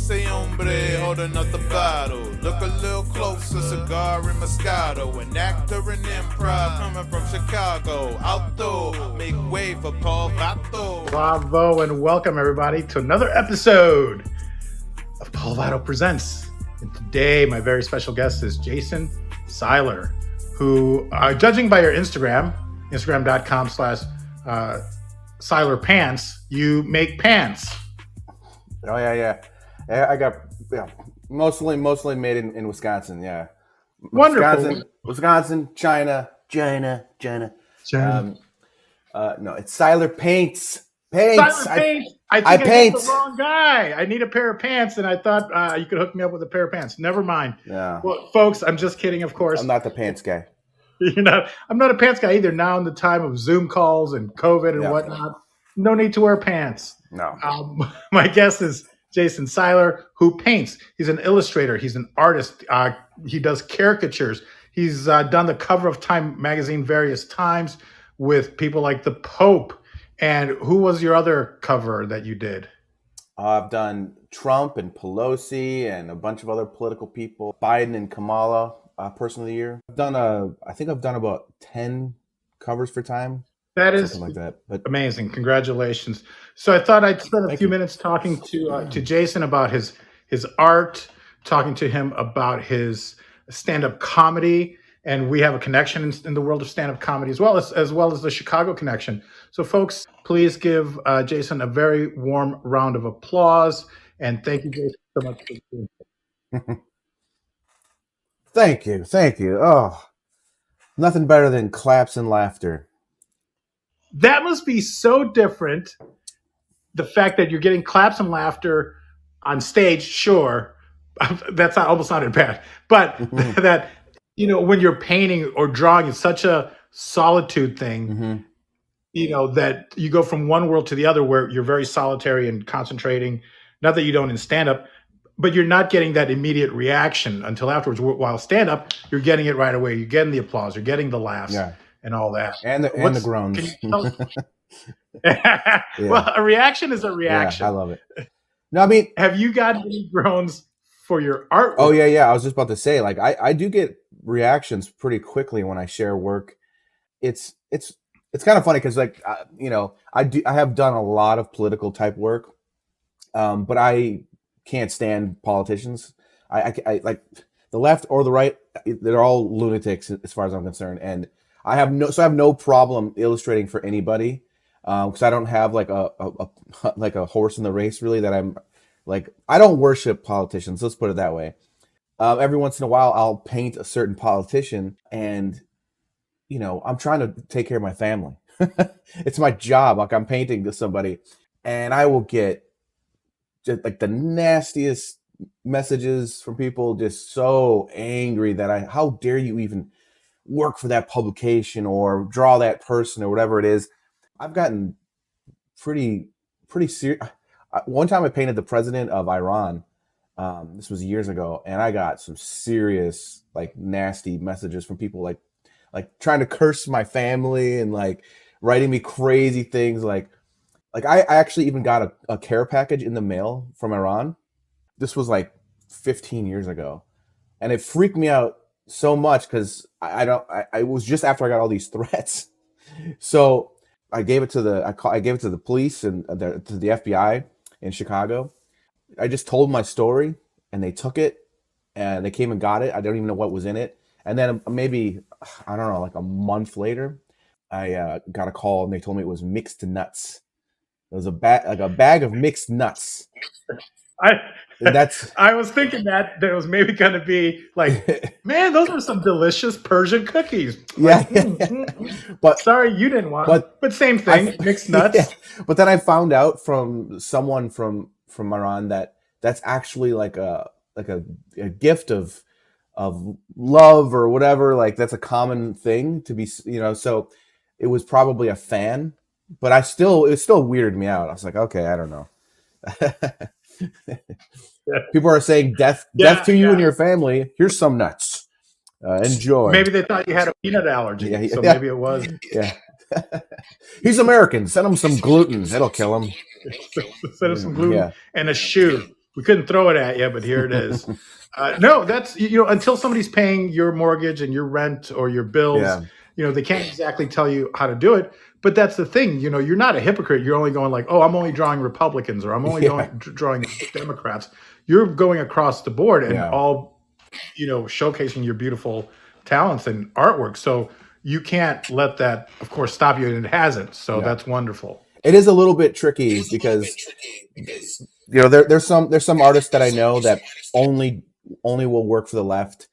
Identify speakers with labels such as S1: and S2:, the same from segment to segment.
S1: ese hombre holding up the bottle. Look a little closer, cigar and Moscato. An actor in improv coming from Chicago. Vato, make way for Paul Vato.
S2: Bravo and welcome everybody to another episode of Paul Vato Presents. And today my very special guest is Jason Seiler, who, judging by your Instagram.com/SeilerPants, you make pants.
S3: Oh yeah. I got mostly made in Wisconsin. Yeah,
S2: Wonderful.
S3: Wisconsin, China. No, it's Seiler Paints.
S2: Seiler Paints. I think I
S3: paint.
S2: got the wrong guy. I need a pair of pants, and I thought you could hook me up with a pair of pants. Never mind.
S3: Yeah.
S2: Well, folks, I'm just kidding. Of course,
S3: I'm not the pants guy.
S2: I'm not a pants guy either. Now in the time of Zoom calls and COVID and whatnot, no need to wear pants.
S3: No.
S2: My guest is Jason Seiler, who paints. He's an illustrator. He's an artist. He does caricatures. He's done the cover of Time magazine various times with people like the Pope. And who was your other cover that you did?
S3: I've done Trump and Pelosi and a bunch of other political people. Biden and Kamala, Person of the Year. I think I've done about 10 covers for Time.
S2: That is
S3: something like that. But
S2: amazing. Congratulations. So I thought I'd spend a few minutes talking to Jason about his art, talking to him about his stand-up comedy. And we have a connection in the world of stand-up comedy as well as the Chicago connection. So folks, please give Jason a very warm round of applause. And thank you, Jason, so much for being here.
S3: Thank you. Oh, nothing better than claps and laughter.
S2: That must be so different. The fact that you're getting claps and laughter on stage, sure, that's not almost sounded bad, but that, when you're painting or drawing, it's such a solitude thing, that you go from one world to the other where you're very solitary and concentrating. Not that you don't in stand-up, but you're not getting that immediate reaction until afterwards. While stand-up, you're getting it right away. You're getting the applause. You're getting the laughs. Yeah. And all that.
S3: And the groans.
S2: Well, a reaction is a reaction.
S3: Yeah, I love it. No, I mean,
S2: have you got any groans for your artwork?
S3: Oh, yeah. I was just about to say, like, I do get reactions pretty quickly when I share work. It's kind of funny because, like, I have done a lot of political type work, but I can't stand politicians. I like the left or the right. They're all lunatics as far as I'm concerned, and I have no problem illustrating for anybody, because I don't have like a horse in the race really that I'm like. I don't worship politicians. Let's put it that way. Every once in a while, I'll paint a certain politician, and I'm trying to take care of my family. It's my job. Like, I'm painting to somebody, and I will get just like the nastiest messages from people, just so angry that how dare you even work for that publication or draw that person or whatever it is. I've gotten pretty serious. One time I painted the president of Iran. This was years ago, and I got some serious, like, nasty messages from people like trying to curse my family and like writing me crazy things. Like I actually even got a care package in the mail from Iran. This was like 15 years ago, and it freaked me out so much because I was just after I got all these threats. So I gave it to the police and to the FBI in Chicago. I just told my story, and they took it, and they came and got it. I don't even know what was in it. And then maybe, I don't know, like a month later, I got a call, and they told me it was mixed nuts. It was a bag of mixed nuts.
S2: I was thinking that there was maybe going to be like, man, those are some delicious Persian cookies. Like,
S3: But
S2: sorry, you didn't want. But same thing, mixed nuts.
S3: Yeah. But then I found out from someone from Iran that's actually like a gift of love or whatever. Like, that's a common thing to be. So it was probably a fan. But it still weirded me out. I was like, okay, I don't know. People are saying death to you and your family. Here's some nuts. Enjoy.
S2: Maybe they thought you had a peanut allergy, maybe it was.
S3: Yeah. He's American. Send him some gluten. It'll kill him.
S2: Send him some gluten and a shoe. We couldn't throw it at you, but here it is. No, that's until somebody's paying your mortgage and your rent or your bills,
S3: Yeah.
S2: they can't exactly tell you how to do it. But that's the thing, you're not a hypocrite. You're only going like, oh, I'm only drawing Republicans or I'm only
S3: Yeah.
S2: drawing Democrats. You're going across the board and
S3: Yeah.
S2: all, showcasing your beautiful talents and artwork. So you can't let that, of course, stop you, and it hasn't. So
S3: Yeah.
S2: that's wonderful.
S3: It is a little bit tricky because there's some artists that I know that only will work for the left,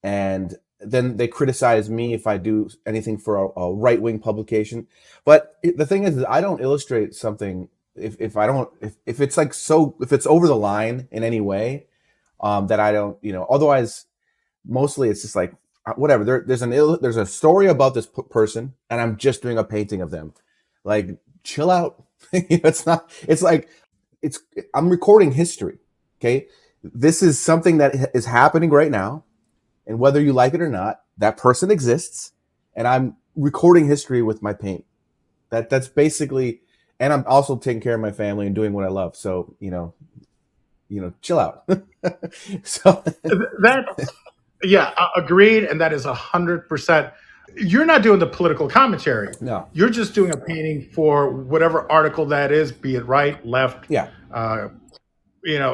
S3: and then they criticize me if I do anything for a right wing publication. But the thing is, I don't illustrate something if I don't if it's like if it's over the line in any way, that I don't Otherwise, mostly it's just like whatever. There's a story about this person, and I'm just doing a painting of them. Like, chill out. It's not. It's like I'm recording history. Okay, this is something that is happening right now, and whether you like it or not, that person exists, and I'm recording history with my paint. That's basically, and I'm also taking care of my family and doing what I love. So chill out. So
S2: That, yeah, agreed, and that is 100%. You're not doing the political commentary.
S3: no,
S2: You're just doing a painting for whatever article that is, be it right, left.
S3: yeah,
S2: Uh,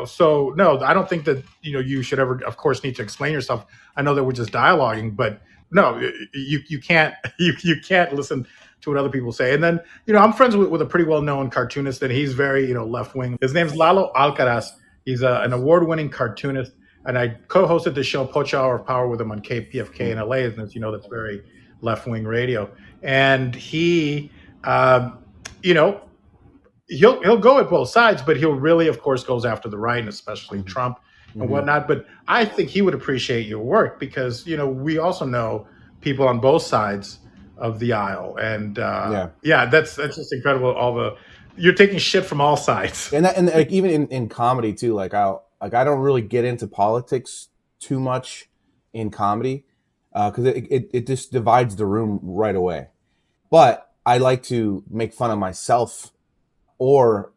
S2: So no, I don't think that you should ever, of course, need to explain yourself. I know that we're just dialoguing, but no, you can't you can't listen to what other people say. And then I'm friends with a pretty well known cartoonist, and he's very left wing. His name's Lalo Alcaraz. He's an award winning cartoonist, and I co-hosted the show Pocha Hour of Power with him on KPFK in LA, and that's very left wing radio. And he, you know he'll go at both sides, but he'll really, of course, goes after the right, and especially Trump and whatnot. But I think he would appreciate your work because we also know people on both sides of the aisle, and yeah, that's just incredible. You're taking shit from all sides,
S3: and like even in comedy too. Like I don't really get into politics too much in comedy because it just divides the room right away. But I like to make fun of myself, or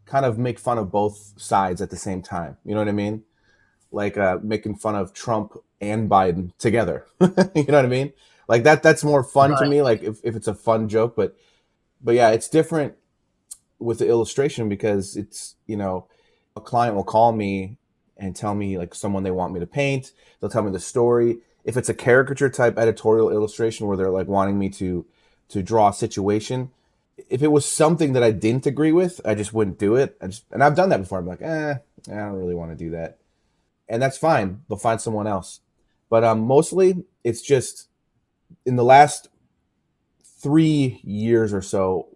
S3: kind of make fun of both sides at the same time. You know what I mean? Like making fun of Trump and Biden together. You know what I mean? Like that's more fun to me. Like if it's a fun joke, but yeah, it's different with the illustration because it's, a client will call me and tell me like someone they want me to paint. They'll tell me the story. If it's a caricature type editorial illustration where they're like wanting me to draw a situation, if it was something that I didn't agree with, I just wouldn't do it. And I've done that before. I'm like, I don't really want to do that. And that's fine. They'll find someone else. But mostly it's just in the last 3 years or so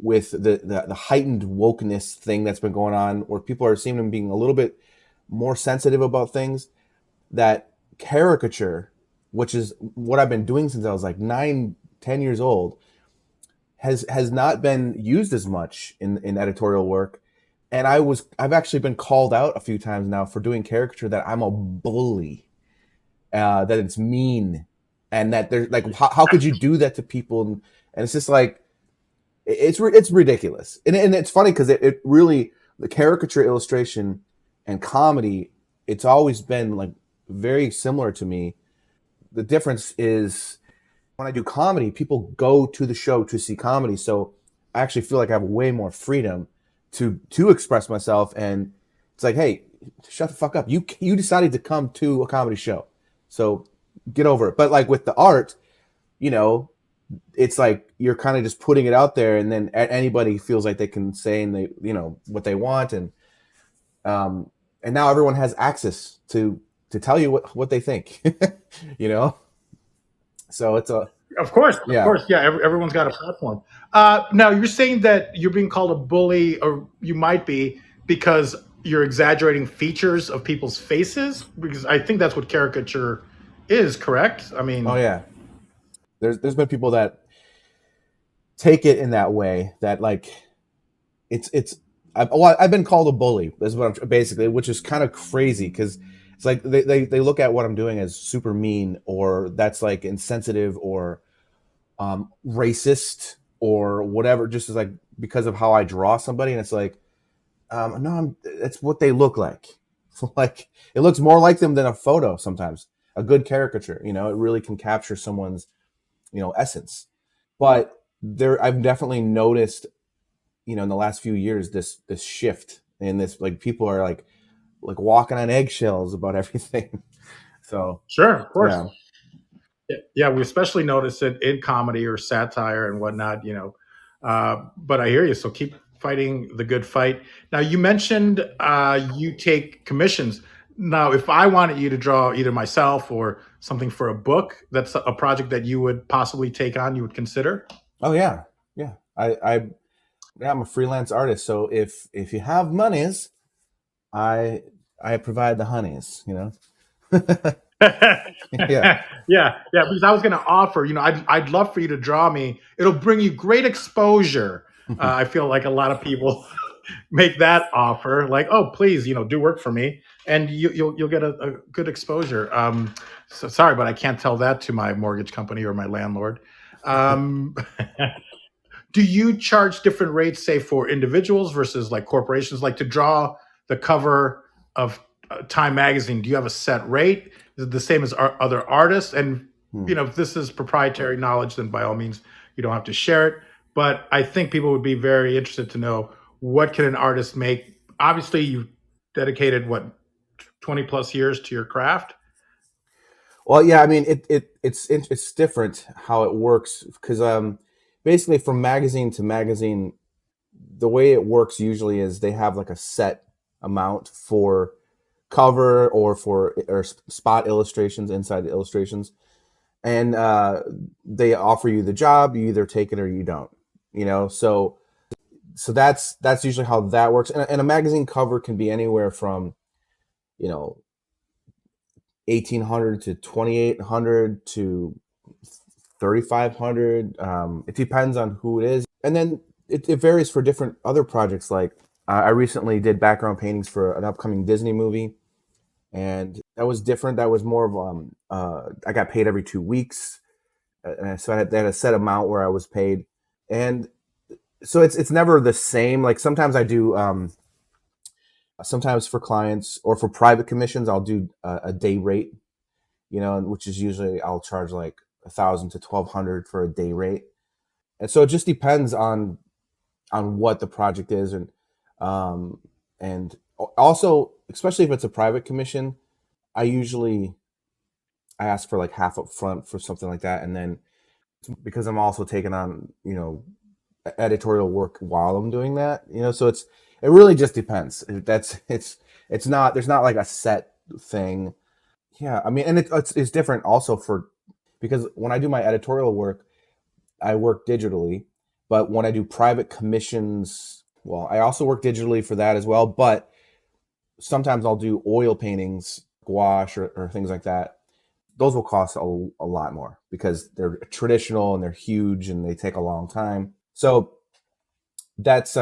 S3: with the heightened wokeness thing that's been going on, where people are seeming being a little bit more sensitive about things, that caricature, which is what I've been doing since I was like 9, 10 years old, has not been used as much in editorial work. And I've actually been called out a few times now for doing caricature, that I'm a bully, that it's mean, and that there's like, how could you do that to people? And it's just like, it's ridiculous. And it's funny because it really, the caricature illustration and comedy, it's always been like very similar to me. The difference is, when I do comedy, people go to the show to see comedy. So I actually feel like I have way more freedom to express myself. And it's like, hey, shut the fuck up. You decided to come to a comedy show, so get over it. But like with the art, it's like you're kind of just putting it out there, and then anybody feels like they can say and they what they want, and now everyone has access to tell you what they think. So it's
S2: Of course, yeah. Everyone's got a platform. Now you're saying that you're being called a bully, or you might be, because you're exaggerating features of people's faces. Because I think that's what caricature is, correct? I mean,
S3: oh yeah, there's been people that take it in that way, that like I've been called a bully. That's what I'm basically, which is kind of crazy because it's like they look at what I'm doing as super mean, or that's like insensitive, or racist, or whatever, just as like because of how I draw somebody. And it's like, No, it's what they look like. Like it looks more like them than a photo sometimes. A good caricature, you know, it really can capture someone's, you know, essence. But I've definitely noticed, you know, in the last few years, this shift in this, like people are like walking on eggshells about everything. So
S2: Sure, of course.
S3: yeah.
S2: Yeah, we especially notice it in comedy or satire and whatnot, but I hear you. So keep fighting the good fight. Now, you mentioned you take commissions. Now, if I wanted you to draw either myself or something for a book, that's a project that you would possibly take on, you would consider?
S3: Oh yeah. Yeah. Yeah, I'm a freelance artist. So if you have monies, I I provide the honeys, you know. Yeah.
S2: Yeah, yeah. Because I was going to offer, I'd love for you to draw me. It'll bring you great exposure. I feel like a lot of people make that offer, like, oh, please, do work for me, and you'll get a good exposure. So sorry, but I can't tell that to my mortgage company or my landlord. Um, do you charge different rates, say for individuals versus like corporations? Like to draw the cover of Time magazine, do you have a set rate? Is it the same as other artists? And
S3: Hmm.
S2: if this is proprietary knowledge, then by all means you don't have to share it. But I think people would be very interested to know, what can an artist make. Obviously you dedicated, what, 20 plus years to your craft.
S3: Well, yeah, I mean it's different how it works because basically from magazine to magazine, the way it works usually is they have like a set amount for cover or spot illustrations inside the illustrations, and they offer you the job. You either take it or you don't. You know, so that's usually how that works. And a magazine cover can be anywhere from, you know, 1800 to 2800 to 3500. It depends on who it is, and then it varies for different other projects. Like I recently did background paintings for an upcoming Disney movie, and that was different. That was more of I got paid every 2 weeks, so they had a set amount where I was paid, and so it's never the same. Like sometimes I do. Sometimes for clients or for private commissions, I'll do a day rate, you know, which is usually I'll charge like 1,000 to 1,200 for a day rate, and so it just depends on what the project is, and also especially if it's a private commission, I usually I ask for like half up front for something like that, and then because I'm also taking on, you know, editorial work while I'm doing that, you know, so it really just depends. It's not, there's not like a set thing. Yeah, I mean, and it's different also for, because when I do my editorial work, I work digitally, but when I do private commissions, well, I also work digitally for that as well. But sometimes I'll do oil paintings, gouache, or things like that. Those will cost a lot more because they're traditional and they're huge and they take a long time. So that's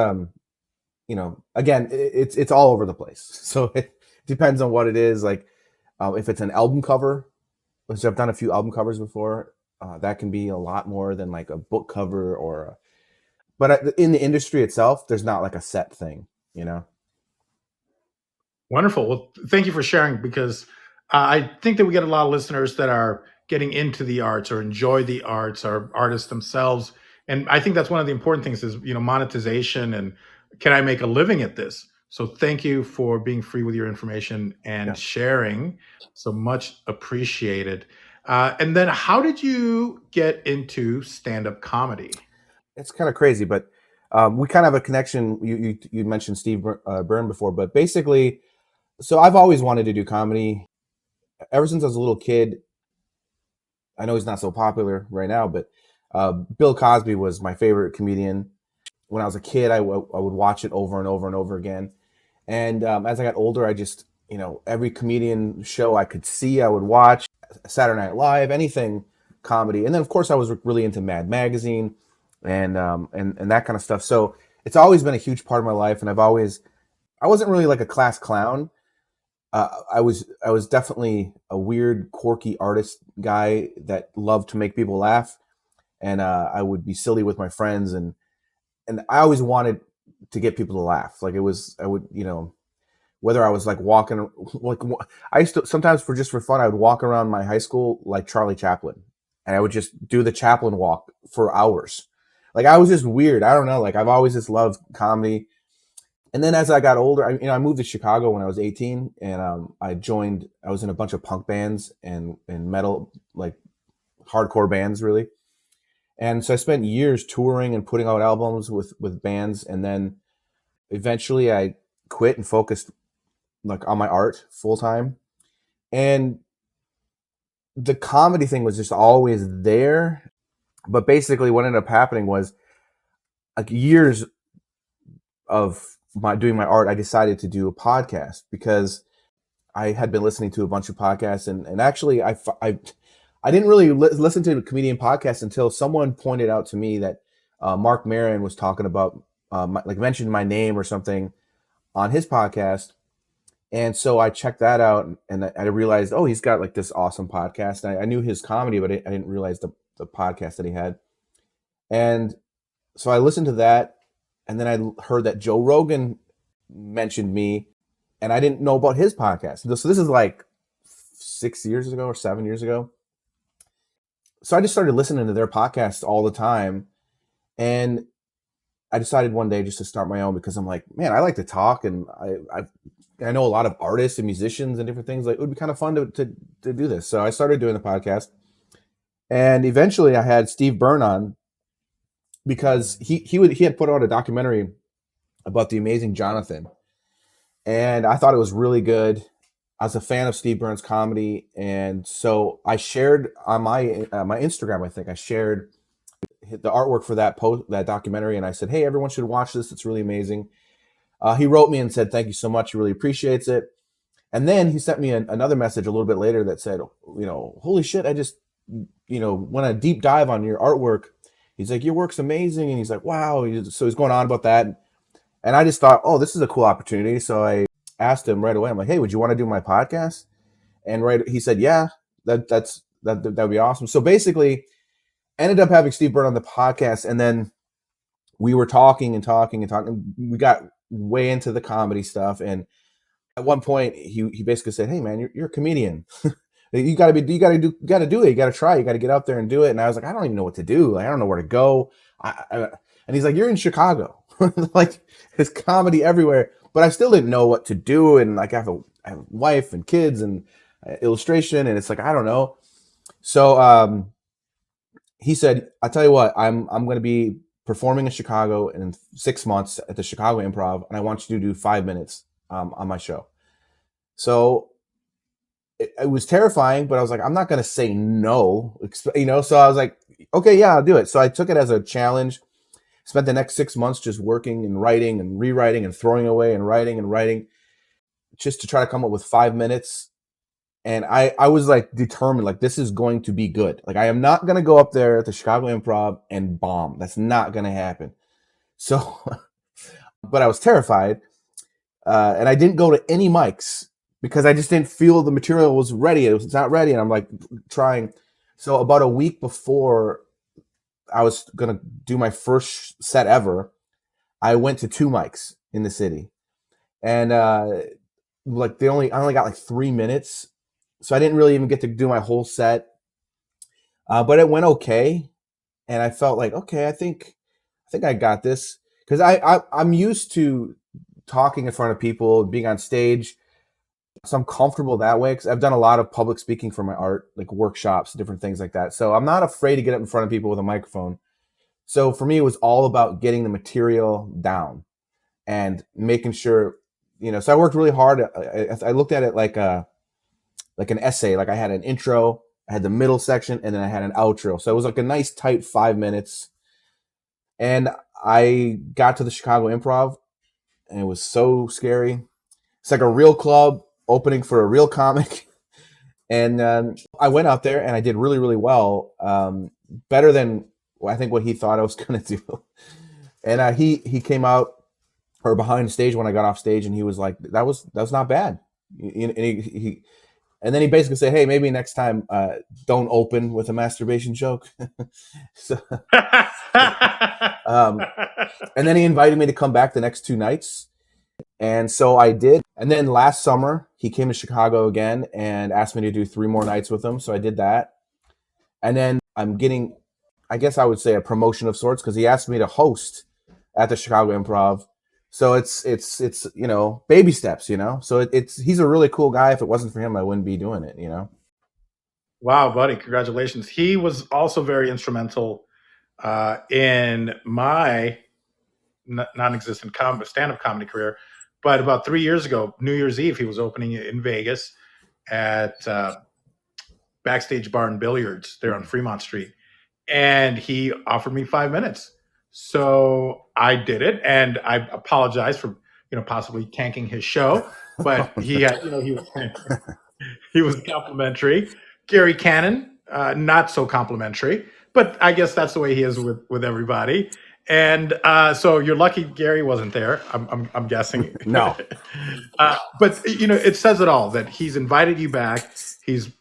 S3: you know, again, it's all over the place. So it depends on what it is. Like if it's an album cover, which I've done a few album covers before, that can be a lot more than like a book cover but in the industry itself, there's not like a set thing, you know?
S2: Wonderful. Well, thank you for sharing, because I think that we get a lot of listeners that are getting into the arts or enjoy the arts, or artists themselves. And I think that's one of the important things is, monetization and, can I make a living at this? So thank you for being free with your information and
S3: Yeah.
S2: sharing. So much appreciated. And then how did you get into stand-up comedy?
S3: It's kind of crazy, but we kind of have a connection. You mentioned Steve Byrne before, but basically, so I've always wanted to do comedy ever since I was a little kid. I know he's not so popular right now, but Bill Cosby was my favorite comedian. When I was a kid, I would watch it over and over and over again. And as I got older, I just, you know, every comedian show I could see, I would watch. Saturday Night Live, anything comedy. And then, of course, I was really into Mad Magazine and that kind of stuff. So it's always been a huge part of my life. And I wasn't really like a class clown. I was definitely a weird, quirky artist guy that loved to make people laugh, and I would be silly with my friends, and I always wanted to get people to laugh. Like I would, whether I was like walking, like I used to sometimes for fun, I would walk around my high school like Charlie Chaplin, and I would just do the Chaplin walk for hours. Like I was just weird. I don't know. Like I've always just loved comedy. And then as I got older, I moved to Chicago when I was 18, and I was in a bunch of punk bands and metal, like hardcore bands, really. And so I spent years touring and putting out albums with bands, and then eventually I quit and focused like on my art full time. And the comedy thing was just always there. But basically what ended up happening was like years of doing my art, I decided to do a podcast because I had been listening to a bunch of podcasts, and actually I didn't really listen to comedian podcasts until someone pointed out to me that Mark Maron was talking about like mentioned my name or something on his podcast. And so I checked that out, and I realized, oh, he's got like this awesome podcast. And I knew his comedy, but I didn't realize the podcast that he had. And so I listened to that, and then I heard that Joe Rogan mentioned me, and I didn't know about his podcast. So this is like 6 years ago or 7 years ago. So I just started listening to their podcasts all the time, and I decided one day just to start my own because I'm like, man, I like to talk, and I know a lot of artists and musicians and different things. Like it would be kind of fun to do this. So I started doing the podcast, and eventually I had Steve Byrne on because he had put out a documentary about the amazing Jonathan, and I thought it was really good. I was a fan of Steve Byrne's comedy, and so I shared on my my Instagram. I think I shared the artwork for that documentary, and I said, "Hey, everyone should watch this. It's really amazing." He wrote me and said, "Thank you so much. He really appreciates it." And then he sent me another message a little bit later that said, "Holy shit! I just went a deep dive on your artwork." He's like, "Your work's amazing," and he's like, "Wow!" So he's going on about that, and I just thought, "Oh, this is a cool opportunity." So I asked him right away. I'm like, "Hey, would you want to do my podcast?" And he said, "Yeah, that'd be awesome." So basically, ended up having Steve Byrne on the podcast, and then we were talking and talking and talking. We got way into the comedy stuff, and at one point, he basically said, "Hey, man, you're a comedian. You got to do it. You got to try. You got to get out there and do it." And I was like, "I don't even know what to do. Like, I don't know where to go." And he's like, "You're in Chicago." Like, there's comedy everywhere. But I still didn't know what to do. And like, I have a wife and kids and illustration. And it's like, I don't know. So he said, "I'll tell you what, I'm going to be performing in Chicago in 6 months at the Chicago Improv. And I want you to do 5 minutes on my show." So it was terrifying, but I was like, I'm not going to say no, so I was like, okay, yeah, I'll do it. So I took it as a challenge, spent the next 6 months just working and writing and rewriting and throwing away and writing just to try to come up with 5 minutes. And I was like determined, like, this is going to be good. Like, I am not going to go up there at the Chicago Improv and bomb. That's not going to happen. So, but I was terrified. And I didn't go to any mics because I just didn't feel the material was ready. It was not ready. And I'm like trying. So about a week before I was going to do my first set ever, I went to 2 mics in the city. And like I only got like 3 minutes. So I didn't really even get to do my whole set. But it went okay. And I felt like, okay, I think I got this. Because I'm used to talking in front of people, being on stage. So I'm comfortable that way because I've done a lot of public speaking for my art, like workshops, different things like that. So I'm not afraid to get up in front of people with a microphone. So for me, it was all about getting the material down and making sure, so I worked really hard. I looked at it like an essay. Like I had an intro, I had the middle section, and then I had an outro. So it was like a nice tight 5 minutes. And I got to the Chicago Improv, and it was so scary. It's like a real club opening for a real comic. And I went out there and I did really, really well. Better than I think what he thought I was going to do. And he came out or behind stage when I got off stage, and he was like, that was not bad. And And then he basically said, hey, maybe next time don't open with a masturbation joke. So, and then he invited me to come back the next 2 nights. And so I did. And then last summer, he came to Chicago again and asked me to do 3 more nights with him. So I did that. And then I'm getting, I guess I would say, a promotion of sorts, because he asked me to host at the Chicago Improv. So it's baby steps, So he's a really cool guy. If it wasn't for him, I wouldn't be doing it,
S2: Wow, buddy, congratulations. He was also very instrumental in my non-existent stand-up comedy career. But about 3 years ago, New Year's Eve, he was opening in Vegas at Backstage Bar and Billiards there on Fremont Street. And he offered me 5 minutes. So I did it, and I apologize for, possibly tanking his show, but he had, he was complimentary. Gary Cannon, not so complimentary, but I guess that's the way he is with everybody. And so you're lucky Gary wasn't there. I'm guessing.
S3: No.
S2: But it says it all that he's invited you back. He's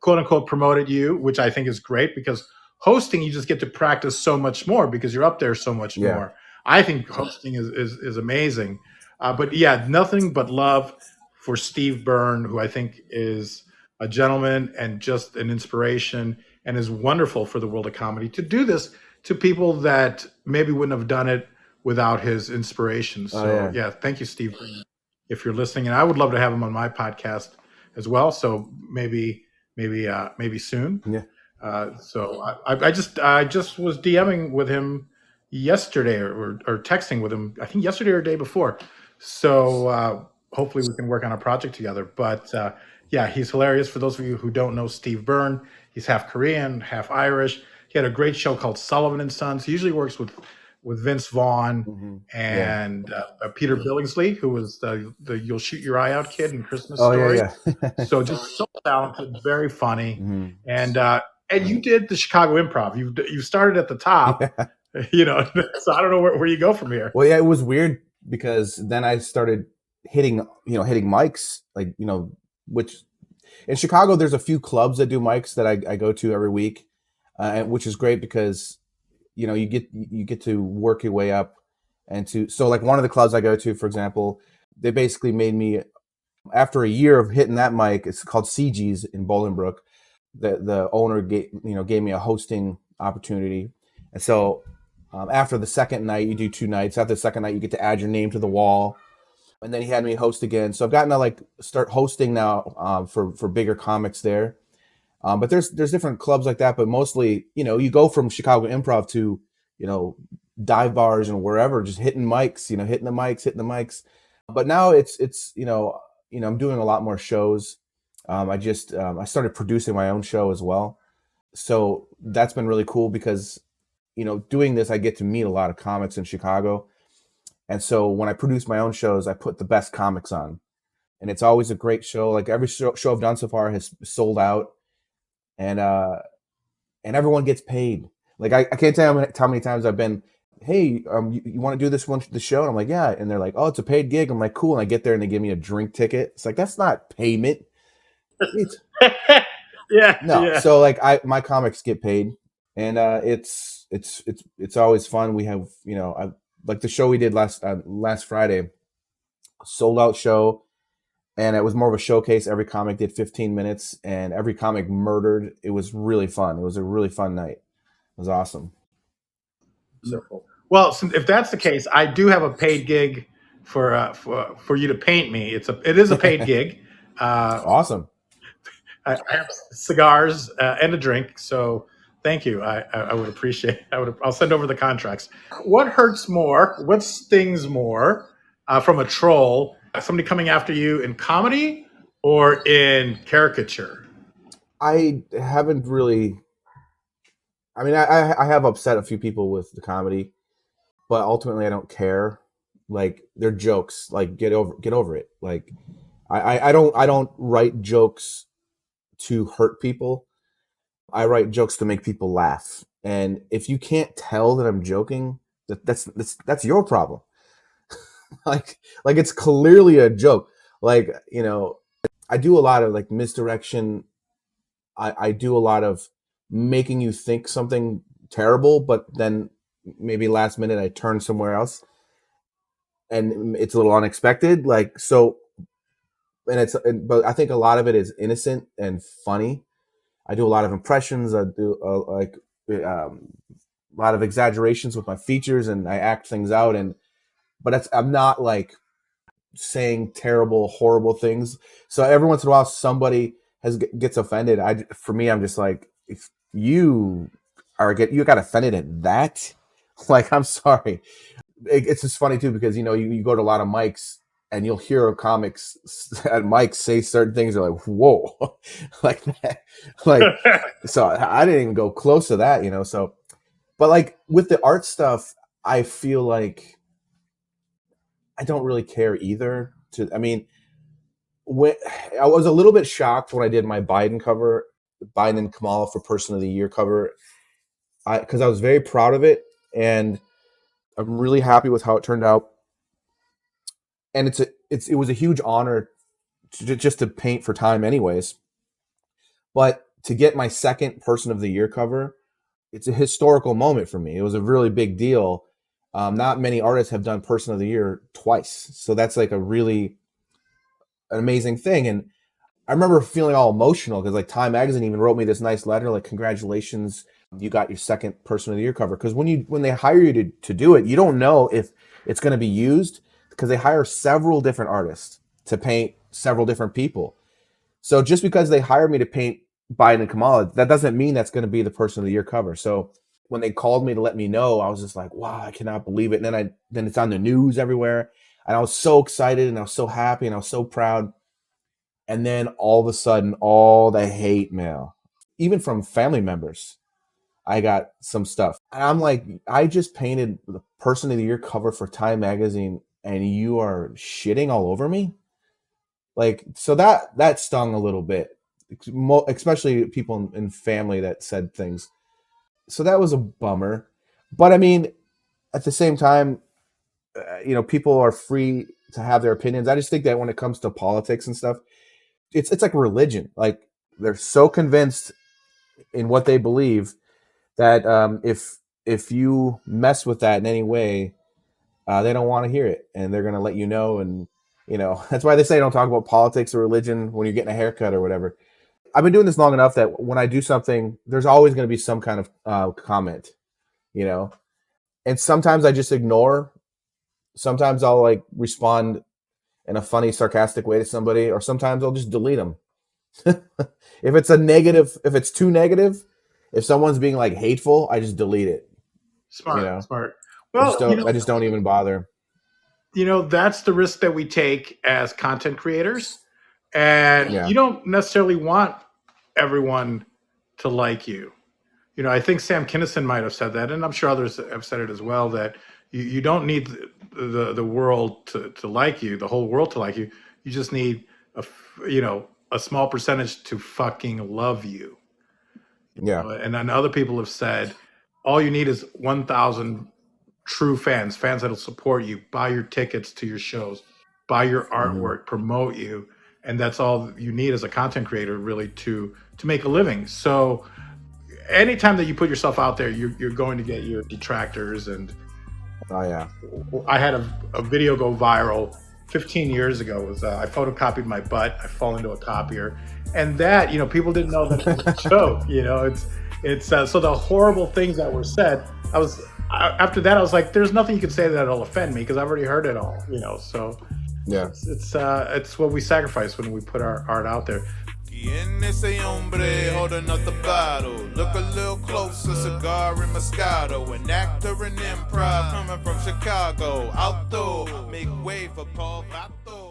S2: quote unquote promoted you, which I think is great, because hosting, you just get to practice so much more because you're up there so much more. I think hosting is amazing. But yeah, nothing but love for Steve Byrne, who I think is a gentleman and just an inspiration, and is wonderful for the world of comedy to do this to people that maybe wouldn't have done it without his inspiration. So yeah, thank you, Steve Byrne, if you're listening. And I would love to have him on my podcast as well. So maybe soon.
S3: Yeah.
S2: So I just was DMing with him yesterday or texting with him, I think yesterday or the day before. So hopefully we can work on a project together. But yeah, he's hilarious. For those of you who don't know Steve Byrne, he's half Korean, half Irish. He had a great show called Sullivan and Sons. He usually works with Vince Vaughn and Peter Billingsley, who was the You'll Shoot Your Eye Out kid in Christmas Story. Yeah. So just so talented, very funny. And you did the Chicago Improv. You started at the top, so I don't know where you go from here.
S3: Well, yeah, it was weird because then I started hitting mics, like, which in Chicago, there's a few clubs that do mics that I go to every week, which is great because, you get to work your way up so like one of the clubs I go to, for example, they basically made me, after a year of hitting that mic, it's called CG's in Bolingbrook. The owner gave me a hosting opportunity. And so after the second night, you do 2 nights. After the second night, you get to add your name to the wall. And then he had me host again. So I've gotten to start hosting now for bigger comics there. But there's different clubs like that. But mostly, you go from Chicago Improv to, dive bars and wherever, just hitting mics, hitting the mics. But now it's I'm doing a lot more shows. I started producing my own show as well. So that's been really cool because, doing this, I get to meet a lot of comics in Chicago. And so when I produce my own shows, I put the best comics on. And it's always a great show. Like every show I've done so far has sold out. And everyone gets paid. Like I can't tell you how many times I've been, hey, you want to do the show? And I'm like, yeah. And they're like, oh, it's a paid gig. I'm like, cool. And I get there and they give me a drink ticket. It's like, that's not payment.
S2: Yeah.
S3: No.
S2: Yeah.
S3: So like my comics get paid, and it's always fun. We have, like the show we did last Friday, sold out show, and it was more of a showcase. Every comic did 15 minutes, and every comic murdered. It was really fun. It was a really fun night. It was awesome.
S2: So, well, if that's the case, I do have a paid gig for you to paint me. It is a paid gig.
S3: Awesome.
S2: I have cigars and a drink, so thank you. I would appreciate. I'll send over the contracts. What hurts more? What stings more from a troll? Somebody coming after you in comedy or in caricature?
S3: I haven't really. I mean, I have upset a few people with the comedy, but ultimately I don't care. Like, they're jokes. Like, get over it. Like, I don't write jokes to hurt people. I write jokes to make people laugh. And if you can't tell that I'm joking, that's your problem. like it's clearly a joke. Like, I do a lot of like misdirection. I do a lot of making you think something terrible, but then maybe last minute I turn somewhere else and it's a little unexpected. Like, so, but I think a lot of it is innocent and funny. I do a lot of impressions. I do a lot of exaggerations with my features, and I act things out. But I'm not like saying terrible, horrible things. So every once in a while, somebody gets offended. For me, I'm just like, if you got offended at that, like, I'm sorry. It's just funny too because you go to a lot of mics and you'll hear comics at mics say certain things. You're like, whoa, like that, like. So I didn't even go close to that, So, but like with the art stuff, I feel like I don't really care either. When I was a little bit shocked when I did my Biden and Kamala for Person of the Year cover, because I was very proud of it, and I'm really happy with how it turned out. And it was a huge honor just to paint for Time, anyways. But to get my second Person of the Year cover, it's a historical moment for me. It was a really big deal. Not many artists have done Person of the Year twice, so that's like an amazing thing. And I remember feeling all emotional because like Time Magazine even wrote me this nice letter, like, congratulations, you got your second Person of the Year cover. Because when they hire you to do it, you don't know if it's going to be used, because they hire several different artists to paint several different people. So just because they hire me to paint Biden and Kamala, that doesn't mean that's going to be the Person of the Year cover. So when they called me to let me know, I was just like, wow, I cannot believe it. And then it's on the news everywhere. And I was so excited and I was so happy and I was so proud. And then all of a sudden, all the hate mail, even from family members, I got some stuff. And I'm like, I just painted the Person of the Year cover for Time Magazine and you are shitting all over me? Like, so that stung a little bit, especially people in family that said things. So that was a bummer. But I mean, at the same time, people are free to have their opinions. I just think that when it comes to politics and stuff, it's like religion. Like, they're so convinced in what they believe that if you mess with that in any way, they don't want to hear it, and they're going to let you know. And that's why they say don't talk about politics or religion when you're getting a haircut or whatever. I've been doing this long enough that when I do something, there's always going to be some kind of comment, and sometimes I just ignore. Sometimes I'll like respond in a funny, sarcastic way to somebody, or sometimes I'll just delete them. If it's if it's too negative, if someone's being like hateful, I just delete it.
S2: Smart. Well,
S3: I just don't even bother.
S2: That's the risk that we take as content creators. And you don't necessarily want everyone to like you. I think Sam Kinison might have said that, and I'm sure others have said it as well, that you don't need the world to like you, the whole world to like you. You just need a small percentage to fucking love you. And then other people have said, all you need is 1,000 true fans that'll support you, buy your tickets to your shows, buy your artwork, promote you. And that's all you need as a content creator, really, to make a living. So anytime that you put yourself out there, you're going to get your detractors. And I had a video go viral 15 years ago. It was I photocopied my butt. I fall into a copier, and that people didn't know that it was a joke. It's so the horrible things that were said. After that, I was like, there's nothing you can say that'll offend me because I've already heard it all. So it's what we sacrifice when we put our art out there.
S1: ¿Quién es ese hombre holding up the bottle? Look a little closer, cigar and Moscato. An actor in improv coming from Chicago. Alto, make way for Vato.